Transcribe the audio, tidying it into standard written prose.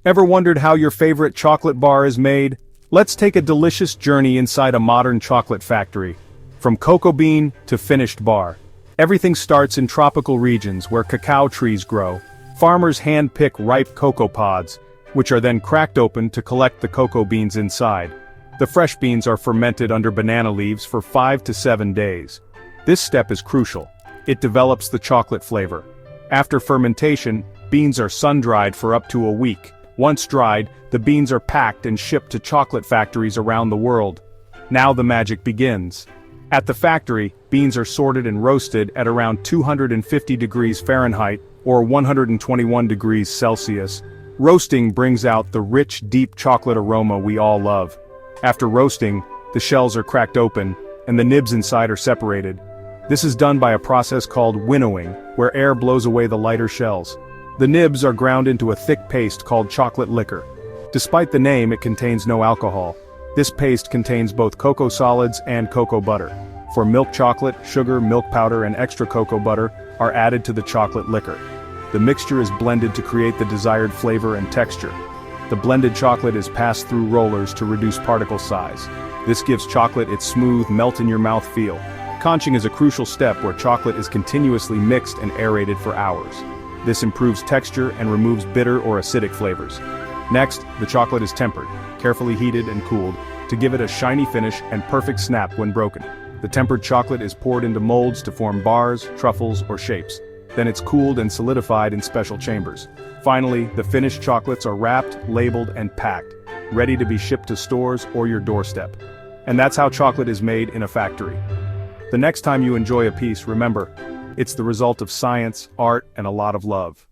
Ever wondered how your favorite chocolate bar is made? Let's take a delicious journey inside a modern chocolate factory. From cocoa bean to finished bar. Everything starts in tropical regions where cacao trees grow. Farmers hand-pick ripe cocoa pods, which are then cracked open to collect the cocoa beans inside. The fresh beans are fermented under banana leaves for 5 to 7 days. This step is crucial. It develops the chocolate flavor. After fermentation, beans are sun-dried for up to a week. Once dried, the beans are packed and shipped to chocolate factories around the world. Now the magic begins. At the factory, beans are sorted and roasted at around 250 degrees Fahrenheit or 121 degrees Celsius. Roasting brings out the rich, deep chocolate aroma we all love. After roasting, the shells are cracked open, and the nibs inside are separated. This is done by a process called winnowing, where air blows away the lighter shells. The nibs are ground into a thick paste called chocolate liquor. Despite the name, it contains no alcohol. This paste contains both cocoa solids and cocoa butter. For milk chocolate, sugar, milk powder, and extra cocoa butter are added to the chocolate liquor. The mixture is blended to create the desired flavor and texture. The blended chocolate is passed through rollers to reduce particle size. This gives chocolate its smooth, melt-in-your-mouth feel. Conching is a crucial step where chocolate is continuously mixed and aerated for hours. This improves texture and removes bitter or acidic flavors. Next, the chocolate is tempered, carefully heated and cooled, to give it a shiny finish and perfect snap when broken. The tempered chocolate is poured into molds to form bars, truffles, or shapes. Then it's cooled and solidified in special chambers. Finally, the finished chocolates are wrapped, labeled, and packed, ready to be shipped to stores or your doorstep. And that's how chocolate is made in a factory. The next time you enjoy a piece, remember, it's the result of science, art, and a lot of love.